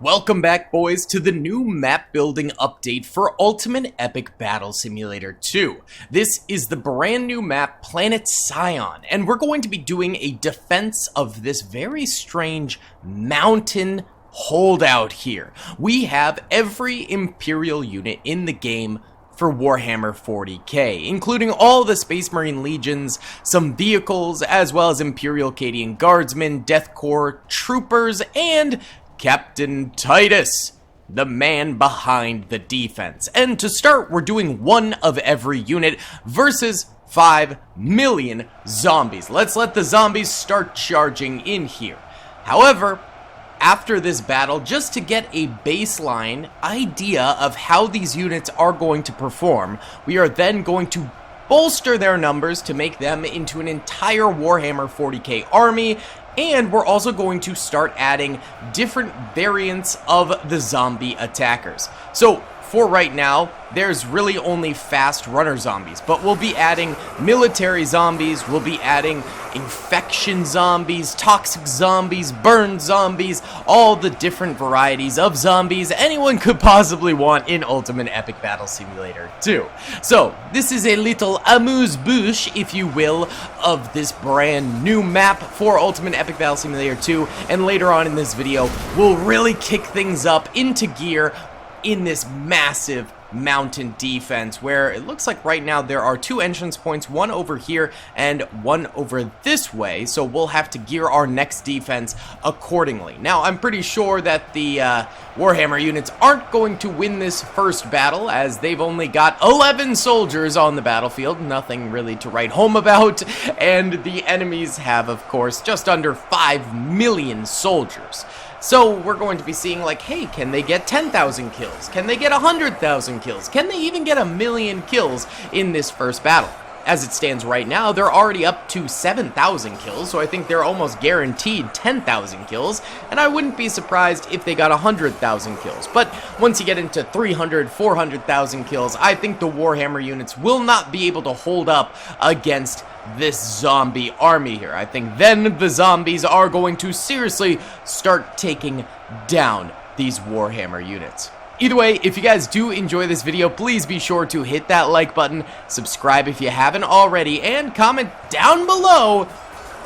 Welcome back, boys, to the new map building update for Ultimate Epic Battle Simulator 2. This is the brand new map, Planet Scion, and we're going to be doing a defense of this very strange mountain holdout here. We have every Imperial unit in the game for Warhammer 40k, including all the Space Marine Legions, some vehicles, as well as Imperial Cadian Guardsmen, Death Corps, Troopers, and Captain Titus, the man behind the defense. And to start, we're doing one of every unit versus 5 million zombies. Let's let the zombies start charging in here. However, after this battle, just to get a baseline idea of how these units are going to perform, we are then going to bolster their numbers to make them into an entire Warhammer 40k army. And we're also going to start adding different variants of the zombie attackers. So for right now, there's really only fast runner zombies, but we'll be adding military zombies, we'll be adding infection zombies, toxic zombies, burn zombies, all the different varieties of zombies anyone could possibly want in Ultimate Epic Battle Simulator 2. So this is a little amuse-bouche, if you will, of this brand new map for Ultimate Epic Battle Simulator 2, and later on in this video, we'll really kick things up into gear in this massive mountain defense, where it looks like right now there are 2 entrance points, one over here and one over this way, so we'll have to gear our next defense accordingly. Now, I'm pretty sure that the Warhammer units aren't going to win this first battle, as they've only got 11 soldiers on the battlefield, nothing really to write home about, and the enemies have, of course, just under 5 million soldiers. So we're going to be seeing, like, hey, can they get 10,000 kills? Can they get 100,000 kills? Can they even get 1,000,000 kills in this first battle? As it stands right now, they're already up to 7,000 kills, so I think they're almost guaranteed 10,000 kills, and I wouldn't be surprised if they got 100,000 kills. But once you get into 300, 400,000 kills, I think the Warhammer units will not be able to hold up against this zombie army here. I think then the zombies are going to seriously start taking down these Warhammer units. Either way, if you guys do enjoy this video, please be sure to hit that like button, subscribe if you haven't already, and comment down below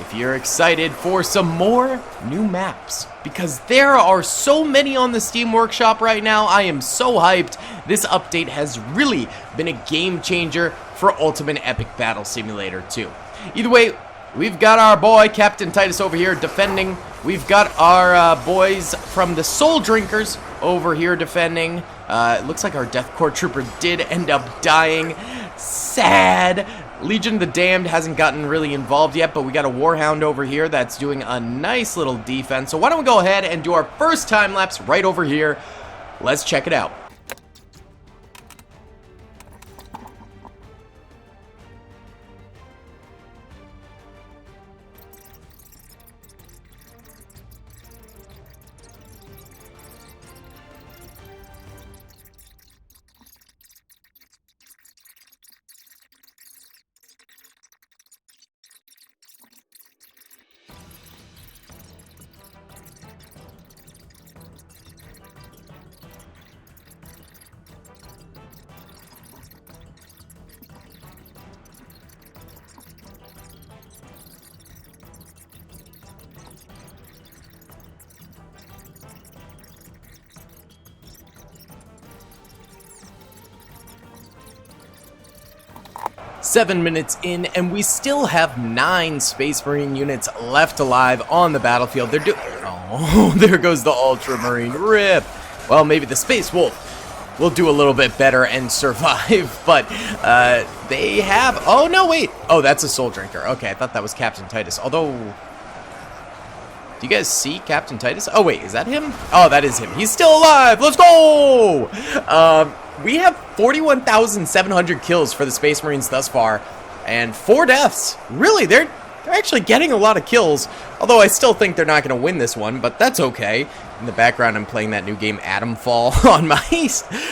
if you're excited for some more new maps, because there are so many on the Steam Workshop right now. I am so hyped. This update has really been a game changer for Ultimate Epic Battle Simulator 2. Either way, we've got our boy Captain Titus over here defending. We've got our boys from the Soul Drinkers over here defending. It looks like our Death Corps trooper did end up dying. Sad. Legion of the Damned hasn't gotten really involved yet, but we got a Warhound over here that's doing a nice little defense. So why don't we go ahead and do our first time lapse right over here. Let's check it out. Seven minutes in, and we still have 9 Space Marine units left alive on the battlefield. Oh, there goes the Ultramarine. RIP. Well, maybe the Space Wolf will do a little bit better and survive, but they have... Oh, no, wait. Oh, that's a Soul Drinker. Okay, I thought that was Captain Titus, although... Do you guys see Captain Titus? Oh, wait, is that him? Oh, that is him. He's still alive. Let's go! We have 41,700 kills for the Space Marines thus far, and 4 deaths. Really, they're actually getting a lot of kills, although I still think they're not going to win this one, but that's okay. In the background, I'm playing that new game, Atomfall, on my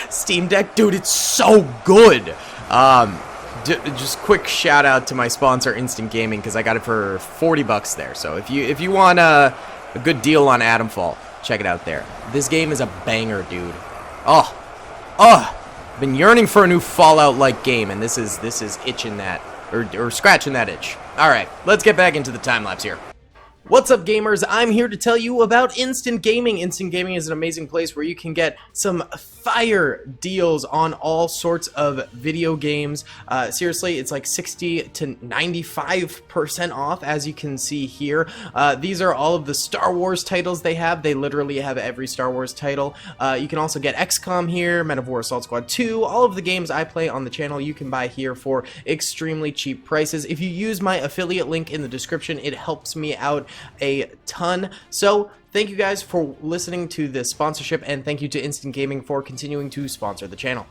Steam Deck. Dude, it's so good. Just quick shout out to my sponsor, Instant Gaming, because I got it for 40 bucks there. So if you want a good deal on Atomfall, Check it out there. This game is a banger, dude. Oh, been yearning for a new Fallout-like game, and this is itching that, or scratching that itch. All right, let's get back into the time lapse here. What's up, gamers? I'm here to tell you about Instant Gaming. Instant Gaming is an amazing place where you can get some fire deals on all sorts of video games. Seriously, it's like 60 to 95% off, as you can see here. These are all of the Star Wars titles they have. They literally have every Star Wars title. You can also get XCOM here, Men of War Assault Squad 2. All of the games I play on the channel you can buy here for extremely cheap prices. If you use my affiliate link in the description, it helps me out a ton. So thank you guys for listening to this sponsorship, and thank you to Instant Gaming for continuing to sponsor the channel.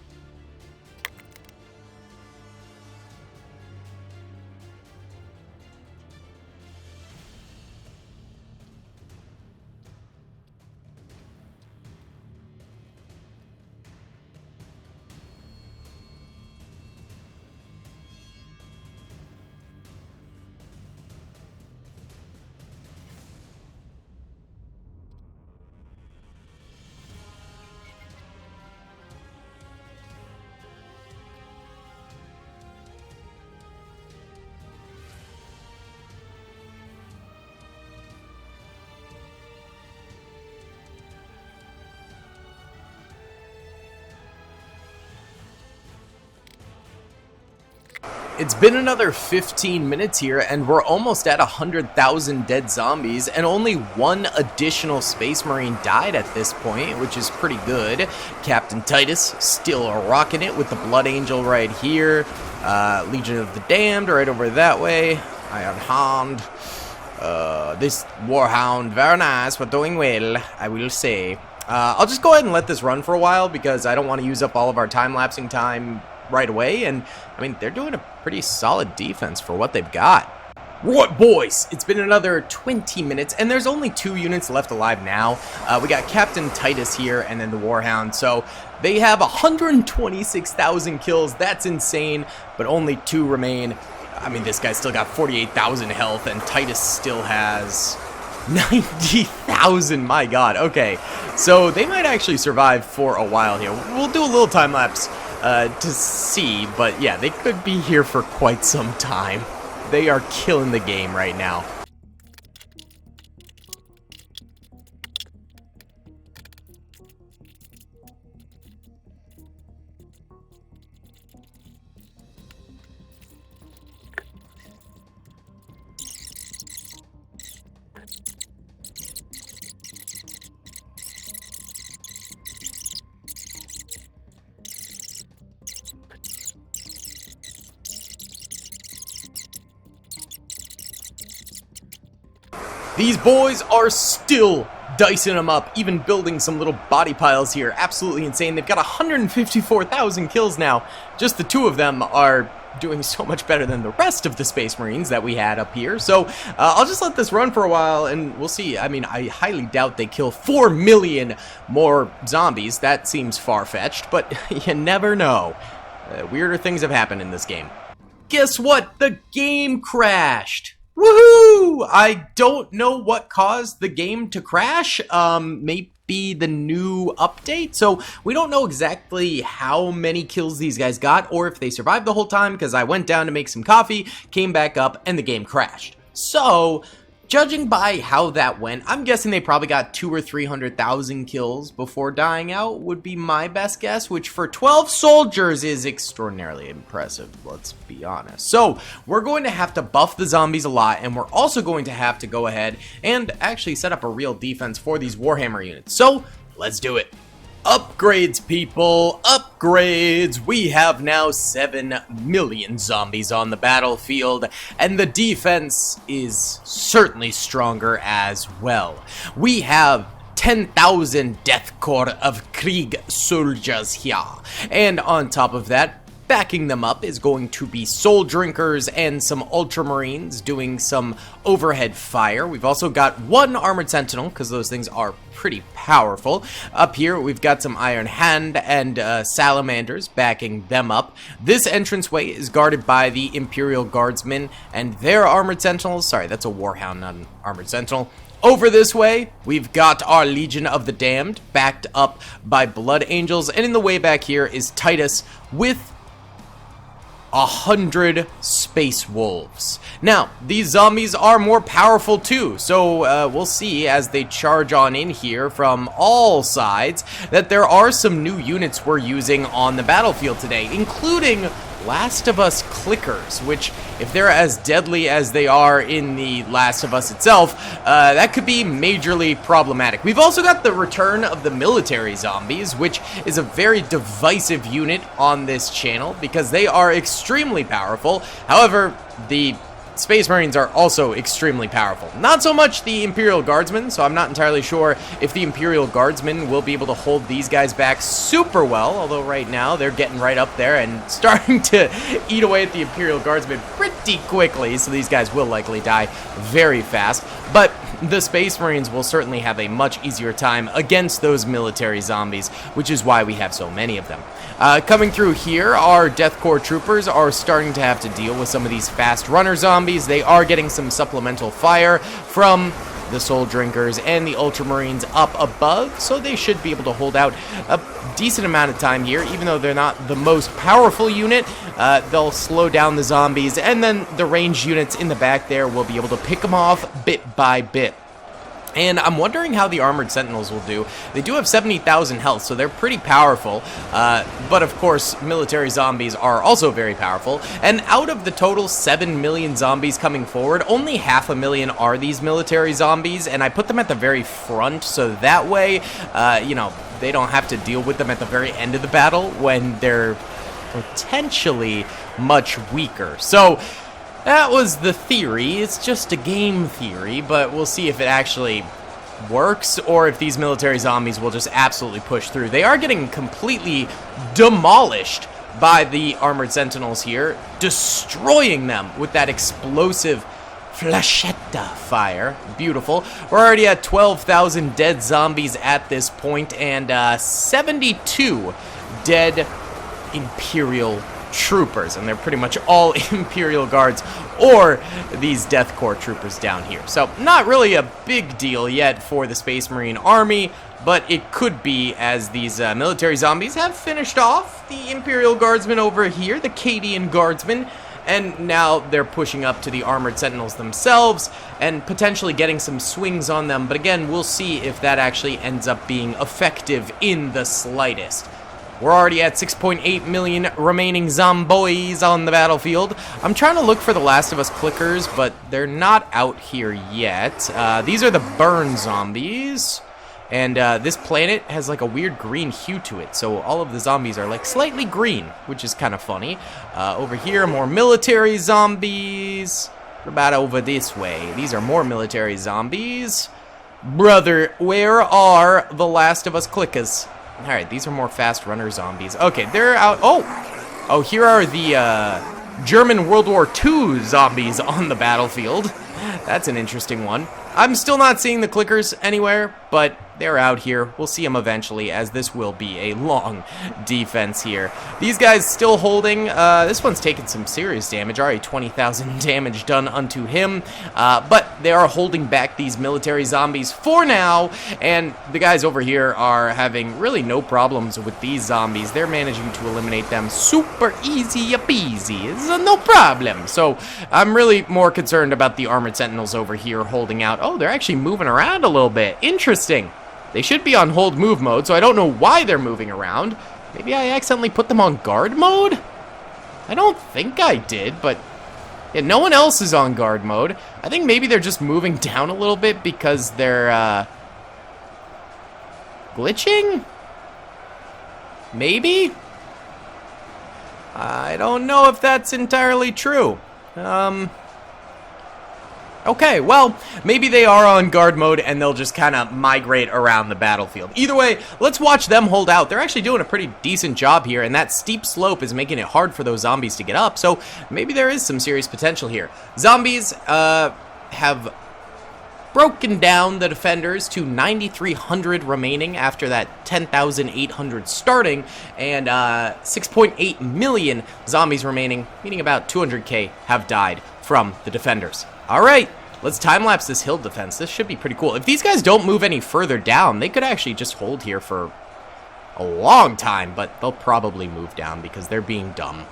It's been another 15 minutes here, and we're almost at 100,000 dead zombies, and only one additional Space Marine died at this point, which is pretty good. Captain Titus still rocking it with the Blood Angel right here. Legion of the Damned right over that way. Iron Hound. This Warhound, very nice, but doing well, I will say. I'll just go ahead and let this run for a while, because I don't want to use up all of our time-lapsing time right away, and I mean, they're doing a pretty solid defense for what they've got. Right, boys, it's been another 20 minutes, and there's only 2 units left alive now. We got Captain Titus here, and then the Warhound, so they have 126,000 kills. That's insane, but only 2 remain. I mean, this guy's still got 48,000 health, and Titus still has 90,000, my god. Okay, so they might actually survive for a while here. We'll do a little time lapse to see, but yeah, they could be here for quite some time. They are killing the game right now. These boys are still dicing them up, even building some little body piles here. Absolutely insane. They've got 154,000 kills now. Just the 2 of them are doing so much better than the rest of the Space Marines that we had up here. So I'll just let this run for a while, and we'll see. I mean, I highly doubt they kill 4 million more zombies. That seems far-fetched, but you never know. Weirder things have happened in this game. Guess what? The game crashed. Woohoo! I don't know what caused the game to crash. Maybe the new update. So we don't know exactly how many kills these guys got, or if they survived the whole time, because I went down to make some coffee, came back up, and the game crashed. So judging by how that went, I'm guessing they probably got 200,000 or 300,000 kills before dying out, would be my best guess, which for 12 soldiers is extraordinarily impressive, let's be honest. So we're going to have to buff the zombies a lot, and we're also going to have to go ahead and actually set up a real defense for these Warhammer units. So let's do it. Upgrades, people, upgrades! We have now 7 million zombies on the battlefield, and the defense is certainly stronger as well. We have 10,000 Death Corps of Krieg soldiers here, and on top of that, backing them up is going to be Soul Drinkers and some Ultramarines doing some overhead fire. We've also got 1 Armored Sentinel, because those things are pretty powerful. Up here, we've got some Iron Hand and Salamanders backing them up. This entranceway is guarded by the Imperial Guardsmen and their Armored Sentinels. Sorry, that's a Warhound, not an Armored Sentinel. Over this way, we've got our Legion of the Damned, backed up by Blood Angels, and in the way back here is Titus with 100 Space Wolves. Now, these zombies are more powerful too, so we'll see as they charge on in here from all sides that there are some new units we're using on the battlefield today, including Last of Us clickers, which, if they're as deadly as they are in the Last of Us itself, that could be majorly problematic. We've also got the return of the military zombies, which is a very divisive unit on this channel because they are extremely powerful. However, the Space Marines are also extremely powerful. Not so much the Imperial Guardsmen, so I'm not entirely sure if the Imperial Guardsmen will be able to hold these guys back super well, although right now they're getting right up there and starting to eat away at the Imperial Guardsmen pretty quickly, so these guys will likely die very fast. But the Space Marines will certainly have a much easier time against those military zombies, which is why we have so many of them. Coming through here, our Death Corps troopers are starting to have to deal with some of these fast runner zombies. They are getting some supplemental fire from the Soul Drinkers and the Ultramarines up above, so they should be able to hold out a decent amount of time here. Even though they're not the most powerful unit, they'll slow down the zombies, and then the ranged units in the back there will be able to pick them off bit by bit. And I'm wondering how the Armored Sentinels will do. They do have 70,000 health, so they're pretty powerful. But of course, military zombies are also very powerful. And out of the total 7 million zombies coming forward, only 500,000 are these military zombies. And I put them at the very front, so that way, you know, they don't have to deal with them at the very end of the battle when they're potentially much weaker. So that was the theory. It's just a game theory, but we'll see if it actually works or if these military zombies will just absolutely push through. They are getting completely demolished by the Armored Sentinels here, destroying them with that explosive flechetta fire. Beautiful. We're already at 12,000 dead zombies at this point, and 72 dead Imperial troopers, and they're pretty much all Imperial Guards or these Death Corps troopers down here. So not really a big deal yet for the Space Marine army, but it could be as these military zombies have finished off the Imperial Guardsmen over here, the Cadian Guardsmen, and now they're pushing up to the Armored Sentinels themselves and potentially getting some swings on them. But again, we'll see if that actually ends up being effective in the slightest. We're already at 6.8 million remaining zomboids on the battlefield. I'm trying to look for the Last of Us clickers, but they're not out here yet. These are the burn zombies. And this planet has like a weird green hue to it, so all of the zombies are like slightly green, which is kind of funny. Over here, more military zombies. What about over this way? These are more military zombies. Brother, where are the Last of Us clickers? Alright, these are more fast runner zombies. Okay, they're out. Oh, here are the German World War II zombies on the battlefield. That's an interesting one. I'm still not seeing the clickers anywhere, but they're out here. We'll see them eventually, as this will be a long defense here. These guys still holding. This one's taking some serious damage. Already 20,000 damage done unto him. But they are holding back these military zombies for now. And the guys over here are having really no problems with these zombies. They're managing to eliminate them super easy-peasy. It's no problem. So I'm really more concerned about the Armored Sentinels over here holding out. Oh, they're actually moving around a little bit. Interesting. They should be on hold move mode, so I don't know why they're moving around. Maybe I accidentally put them on guard mode? I don't think I did, but yeah, no one else is on guard mode. I think maybe they're just moving down a little bit because they're glitching? Maybe? I don't know if that's entirely true. Okay, well, maybe they are on guard mode and they'll just kind of migrate around the battlefield. Either way, let's watch them hold out. They're actually doing a pretty decent job here, and that steep slope is making it hard for those zombies to get up, so maybe there is some serious potential here. Zombies have broken down the defenders to 9,300 remaining after that 10,800 starting, and 6.8 million zombies remaining, meaning about 200k have died from the defenders. All right, let's time-lapse this hill defense. This should be pretty cool. If these guys don't move any further down, they could actually just hold here for a long time, but they'll probably move down because they're being dumb.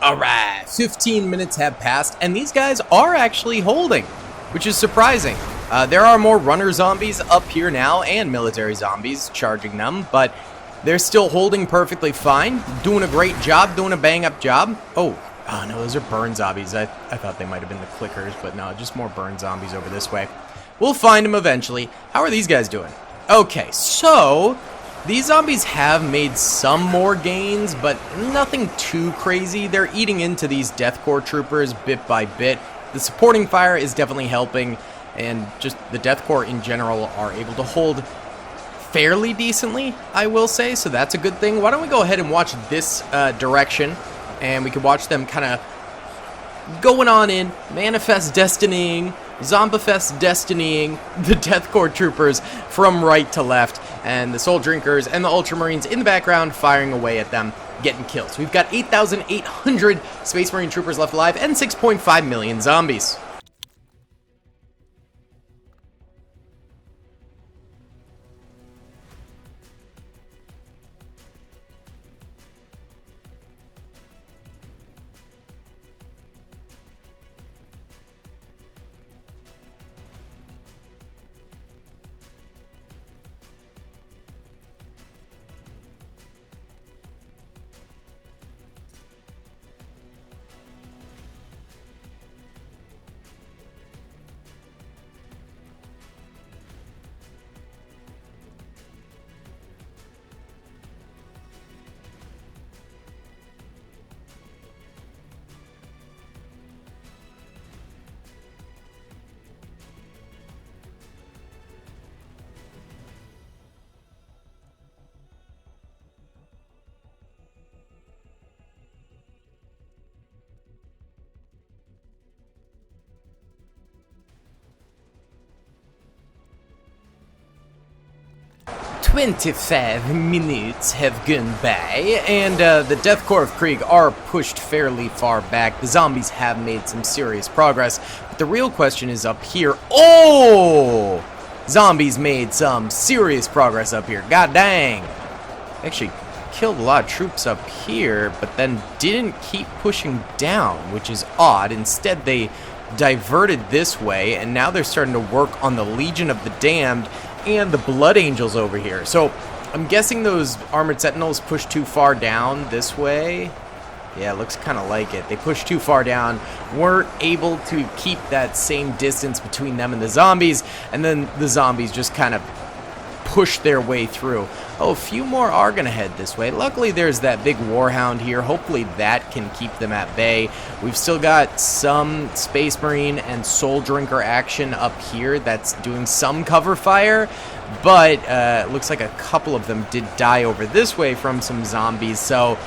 Alright, 15 minutes have passed, and these guys are actually holding, which is surprising. There are more runner zombies up here now, and military zombies charging them, but they're still holding perfectly fine, doing a great job, doing a bang-up job. Oh no, those are burn zombies. I thought they might have been the clickers, but no, just more burn zombies over this way. We'll find them eventually. How are these guys doing? Okay, so these zombies have made some more gains, but nothing too crazy. They're eating into these deathcore troopers bit by bit. The supporting fire is definitely helping, and just the deathcore in general are able to hold fairly decently, I will say, so that's a good thing. Why don't we go ahead and watch this direction, and we can watch them kind of going on in, manifest destinying, zombifest destinying the deathcore troopers from right to left, and the soul drinkers and the ultramarines in the background firing away at them, getting kills. We've got 8,800 space marine troopers left alive and 6.5 million zombies. "25 minutes have gone by, and the Deathcore of Krieg are pushed fairly far back. The zombies have made some serious progress, but the real question is up here. Oh! Zombies made some serious progress up here. God dang! Actually killed a lot of troops up here, but then didn't keep pushing down, which is odd. Instead, they diverted this way, and now they're starting to work on the Legion of the Damned and the Blood Angels over here. So I'm guessing those Armored Sentinels pushed too far down this way. Yeah, it looks kind of like it. They pushed too far down, weren't able to keep that same distance between them and the zombies, and then the zombies just kind of pushed their way through. Oh, a few more are going to head this way. Luckily, there's that big Warhound here. Hopefully that can keep them at bay. We've still got some Space Marine and Soul Drinker action up here that's doing some cover fire, but it looks like a couple of them did die over this way from some zombies, so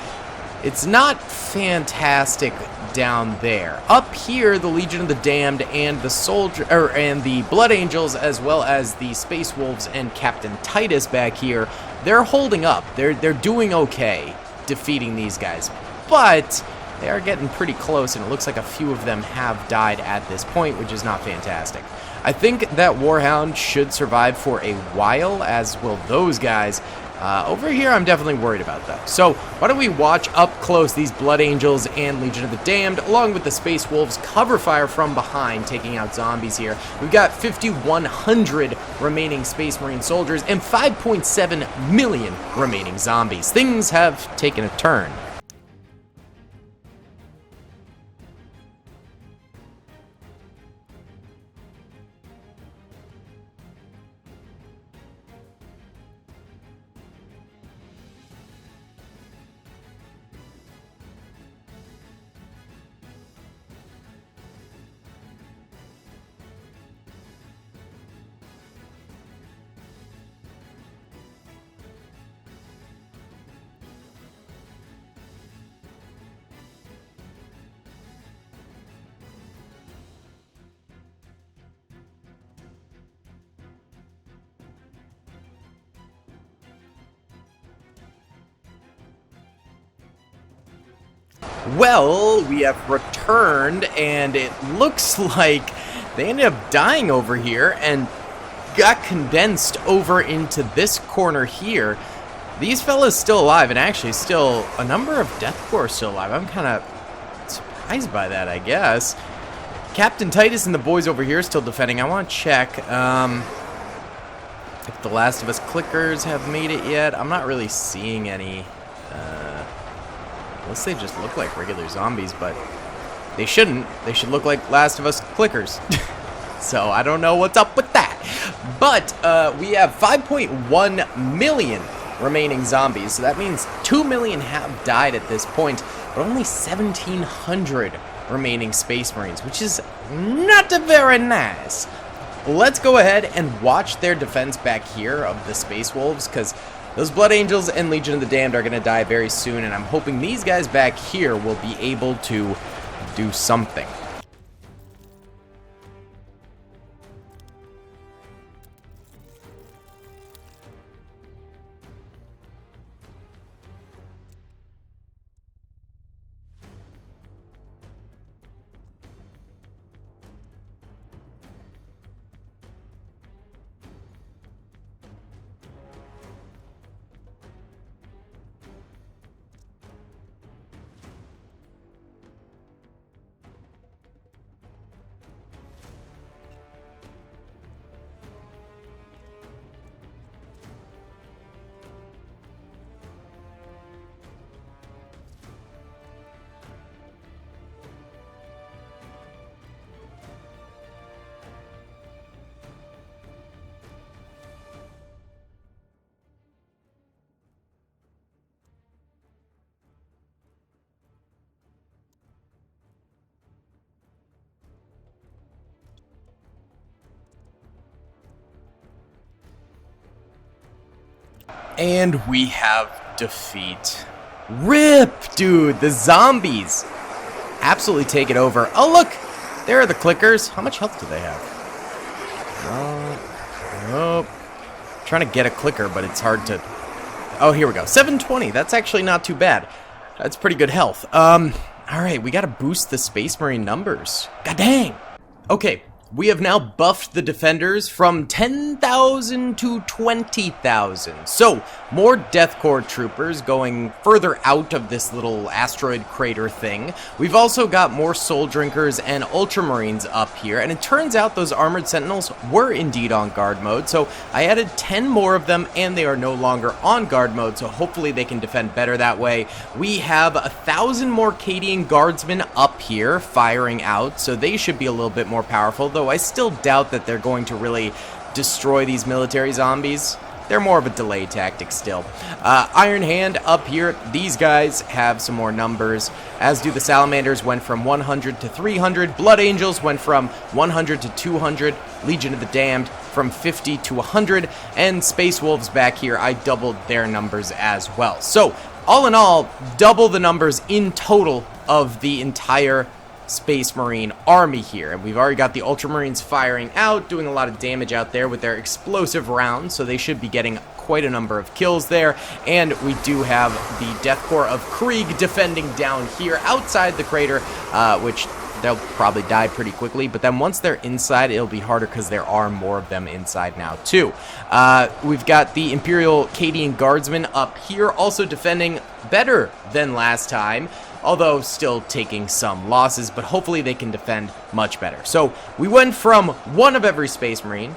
it's not fantastic down there. Up here, the Legion of the Damned and the and the Blood Angels, as well as the Space Wolves and Captain Titus back here, they're holding up. They're doing okay defeating these guys, but they are getting pretty close, and it looks like a few of them have died at this point, which is not fantastic. I think that Warhound should survive for a while, as will those guys. Over here, I'm definitely worried about though. So why don't we watch up close these Blood Angels and Legion of the Damned, along with the Space Wolves cover fire from behind, taking out zombies here. We've got 5,100 remaining Space Marine soldiers and 5.7 million remaining zombies. Things have taken a turn. Well, we have returned, and it looks like they ended up dying over here and got condensed over into this corner here. These fellas still alive, and actually still a number of death corps still alive. I'm kind of surprised by that, I guess. Captain Titus and the boys over here still defending. I want to check if the Last of Us clickers have made it yet. I'm not really seeing any. Unless they just look like regular zombies, but they shouldn't. They should look like Last of Us clickers. So I don't know what's up with that. But we have 5.1 million remaining zombies. So that means 2 million have died at this point, but only 1,700 remaining Space Marines, which is not very nice. Let's go ahead and watch their defense back here of the Space Wolves, because those Blood Angels and Legion of the Damned are going to die very soon, and I'm hoping these guys back here will be able to do something. And we have defeat. RIP, dude, the zombies absolutely take it over. Oh, look, there are the clickers. How much health do they have? Nope. Trying to get a clicker, but it's hard to... Oh, here we go. 720. That's actually not too bad. That's pretty good health. All right, we got to boost the Space Marine numbers. God dang. Okay. We have now buffed the defenders from 10,000 to 20,000. So, more Death Corps troopers going further out of this little asteroid crater thing. We've also got more Soul Drinkers and Ultramarines up here. And it turns out those Armored Sentinels were indeed on guard mode. So, I added 10 more of them, and they are no longer on guard mode. So, hopefully they can defend better that way. We have 1,000 more Cadian Guardsmen up here firing out. So, they should be a little bit more powerful, though I still doubt that they're going to really destroy these military zombies. They're more of a delay tactic still. Iron Hand up here. These guys have some more numbers, as do the Salamanders. Went from 100 to 300. Blood Angels went from 100 to 200. Legion of the Damned from 50 to 100. And Space Wolves back here, I doubled their numbers as well. So, all in all, double the numbers in total of the entire Space Marine army here. And we've already got the Ultramarines firing out, doing a lot of damage out there with their explosive rounds, so they should be getting quite a number of kills there. And we do have the Death Corps of Krieg defending down here outside the crater, which they'll probably die pretty quickly, but then once they're inside, it'll be harder because there are more of them inside now too. We've got the Imperial Cadian Guardsmen up here, also defending better than last time, although still taking some losses, but hopefully they can defend much better. So we went from one of every Space Marine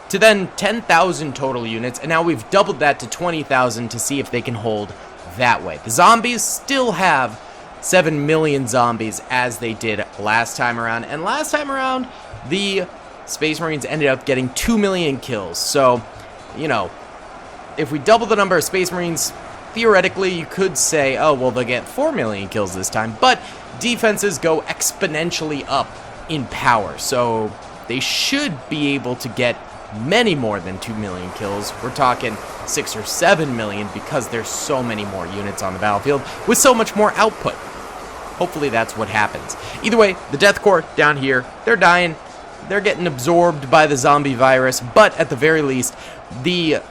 to then 10,000 total units, and now we've doubled that to 20,000 to see if they can hold that way. The zombies still have 7 million zombies as they did last time around, and last time around the Space Marines ended up getting 2 million kills. So, you know, if we double the number of Space Marines, theoretically, you could say, oh, well, they'll get 4 million kills this time, but defenses go exponentially up in power, so they should be able to get many more than 2 million kills. We're talking 6 or 7 million because there's so many more units on the battlefield with so much more output. Hopefully that's what happens. Either way, the Death Corps down here, they're dying. they're getting absorbed by the zombie virus, but at the very least, the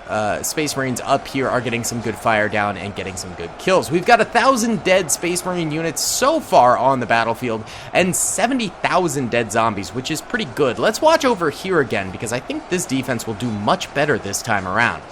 Space Marines up here are getting some good fire down and getting some good kills. We've got 1,000 dead Space Marine units so far on the battlefield, and 70,000 dead zombies, which is pretty good. Let's watch over here again, because I think this defense will do much better this time around.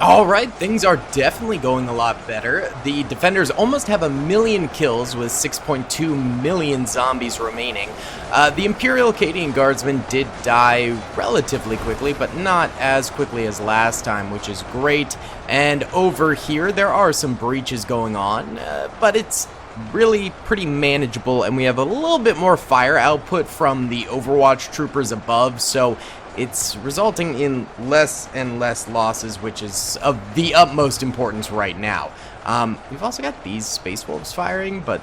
Alright, things are definitely going a lot better. The defenders almost have 1 million kills with 6.2 million zombies remaining. The Imperial Acadian Guardsmen did die relatively quickly, but not as quickly as last time, which is great. And over here, there are some breaches going on, but it's really pretty manageable, and we have a little bit more fire output from the Overwatch troopers above, so it's resulting in less and less losses, which is of the utmost importance right now. We've also got these Space Wolves firing, but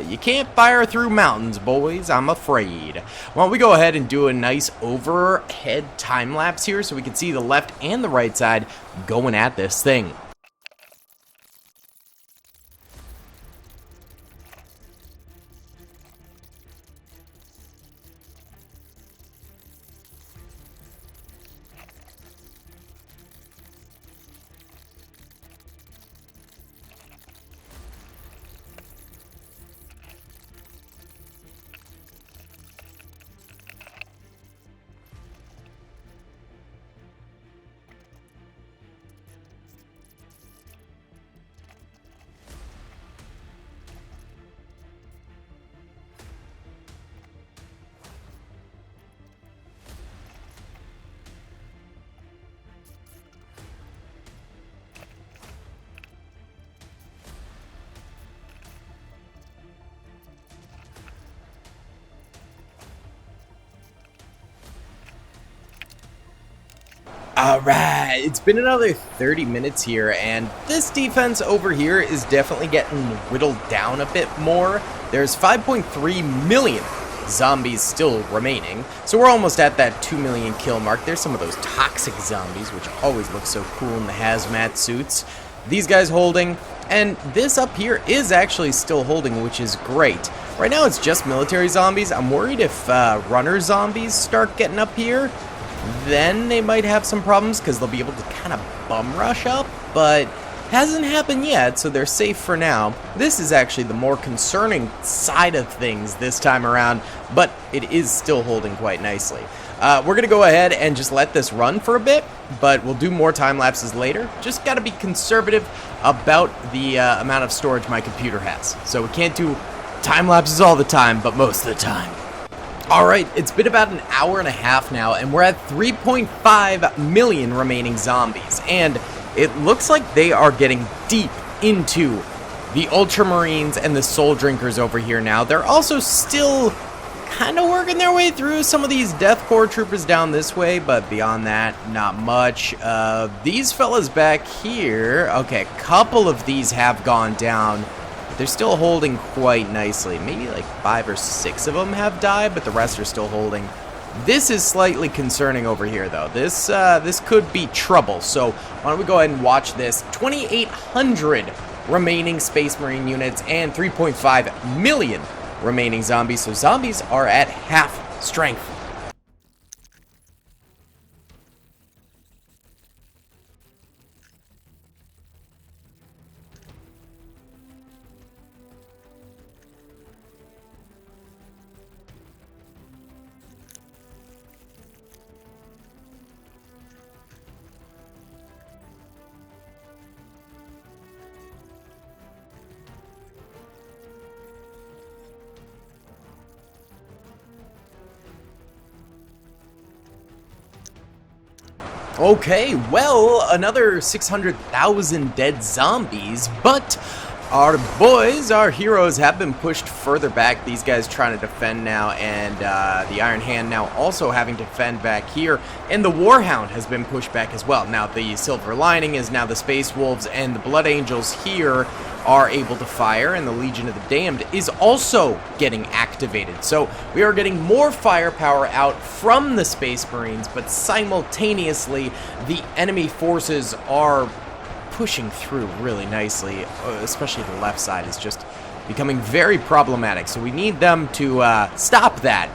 you can't fire through mountains, boys, I'm afraid. Why don't we go ahead and do a nice overhead time lapse here so we can see the left and the right side going at this thing. Alright, it's been another 30 minutes here, and this defense over here is definitely getting whittled down a bit more. There's 5.3 million zombies still remaining, so we're almost at that 2 million kill mark. There's some of those toxic zombies, which always look so cool in the hazmat suits. These guys holding, and this up here is actually still holding, which is great. Right now it's just military zombies. I'm worried if runner zombies start getting up here, then they might have some problems because they'll be able to kind of bum rush up, but hasn't happened yet, so they're safe for now. This is actually the more concerning side of things this time around, but it is still holding quite nicely. We're going to go ahead and just let this run for a bit, but we'll do more time lapses later. Just got to be conservative about the amount of storage my computer has. So we can't do time lapses all the time, but most of the time. Alright, it's been about an hour and a half now, and we're at 3.5 million remaining zombies, and it looks like they are getting deep into the Ultramarines and the Soul Drinkers over here now. They're also still kind of working their way through some of these Death Corps troopers down this way, but beyond that, not much. These fellas back here, okay, a couple of these have gone down. They're still holding quite nicely. Maybe like 5 or 6 of them have died, but the rest are still holding. This is slightly concerning over here, though. This could be trouble. So why don't we go ahead and watch this? 2,800 remaining Space Marine units and 3.5 million remaining zombies. So zombies are at half strength. Okay, well, another 600,000 dead zombies, but our boys, our heroes, have been pushed further back. These guys trying to defend now, and the Iron Hand now also having to defend back here, and the Warhound has been pushed back as well. Now, the Silver Lining is now the Space Wolves, and the Blood Angels here are able to fire, and the Legion of the Damned is also getting activated. So we are getting more firepower out from the Space Marines, but simultaneously the enemy forces are pushing through really nicely, especially the left side is just becoming very problematic. So we need them to stop that.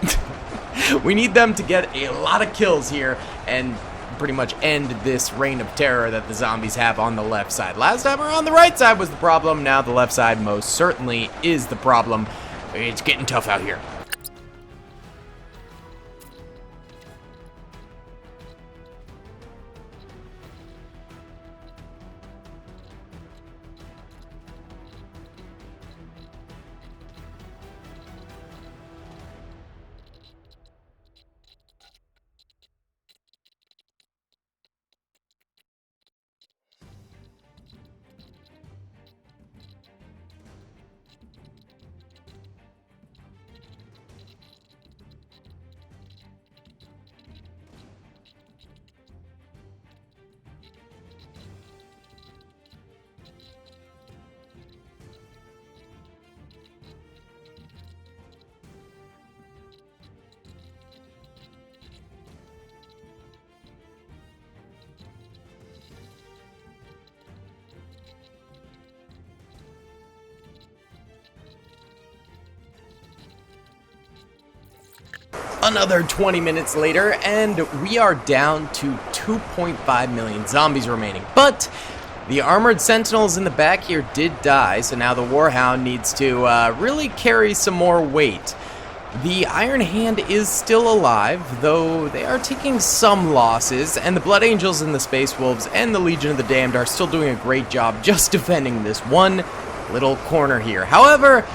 We need them to get a lot of kills here and pretty much end this reign of terror that the zombies have on the left side. Last time around, the right side was the problem. Now the left side most certainly is the problem. It's getting tough out here. Another 20 minutes later, and we are down to 2.5 million zombies remaining. But the armored sentinels in the back here did die, so now the Warhound needs to really carry some more weight. The Iron Hand is still alive, though they are taking some losses, and the Blood Angels and the Space Wolves and the Legion of the Damned are still doing a great job just defending this one little corner here. However,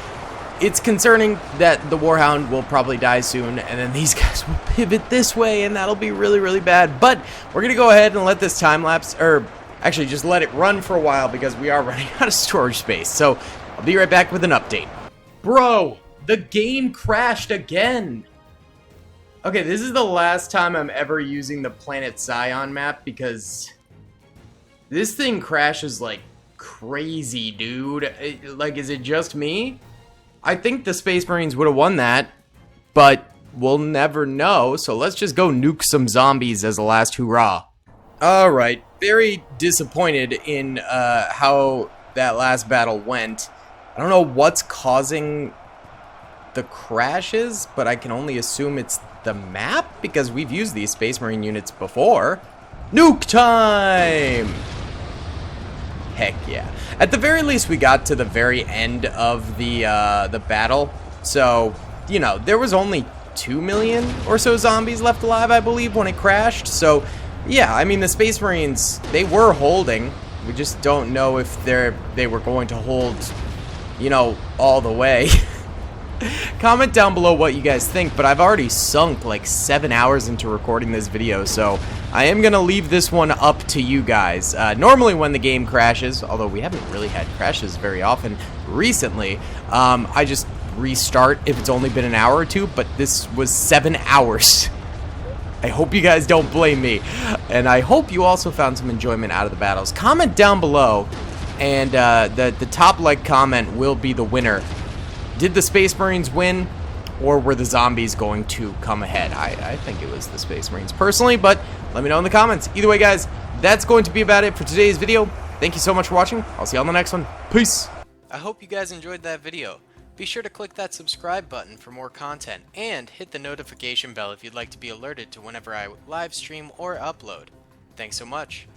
it's concerning that the Warhound will probably die soon, and then these guys will pivot this way, and that'll be really, really bad. But we're going to go ahead and let this time lapse, or actually just let it run for a while because we are running out of storage space. So I'll be right back with an update. Bro, the game crashed again. Okay, this is the last time I'm ever using the Planet Scion map because this thing crashes like crazy, dude. Like, is it just me? I think the Space Marines would have won that, but we'll never know, so let's just go nuke some zombies as a last hurrah. Alright, very disappointed in how that last battle went. I don't know what's causing the crashes, but I can only assume it's the map, because we've used these Space Marine units before. Nuke time! Heck yeah. At the very least, we got to the very end of the battle. So, you know, there was only 2 million or so zombies left alive, I believe, when it crashed. So, yeah, I mean, the Space Marines, they were holding. We just don't know if they were going to hold, you know, all the way. Comment down below what you guys think, but I've already sunk like 7 hours into recording this video, so I am going to leave this one up to you guys. Normally when the game crashes, although we haven't really had crashes very often recently, I just restart if it's only been an hour or two, but this was 7 hours. I hope you guys don't blame me, and I hope you also found some enjoyment out of the battles. Comment down below, and the top like comment will be the winner. Did the Space Marines win, or were the zombies going to come ahead? I think it was the Space Marines personally, but let me know in the comments. Either way, guys, that's going to be about it for today's video. Thank you so much for watching. I'll see you on the next one. Peace. I hope you guys enjoyed that video. Be sure to click that subscribe button for more content, and hit the notification bell if you'd like to be alerted to whenever I live stream or upload. Thanks so much.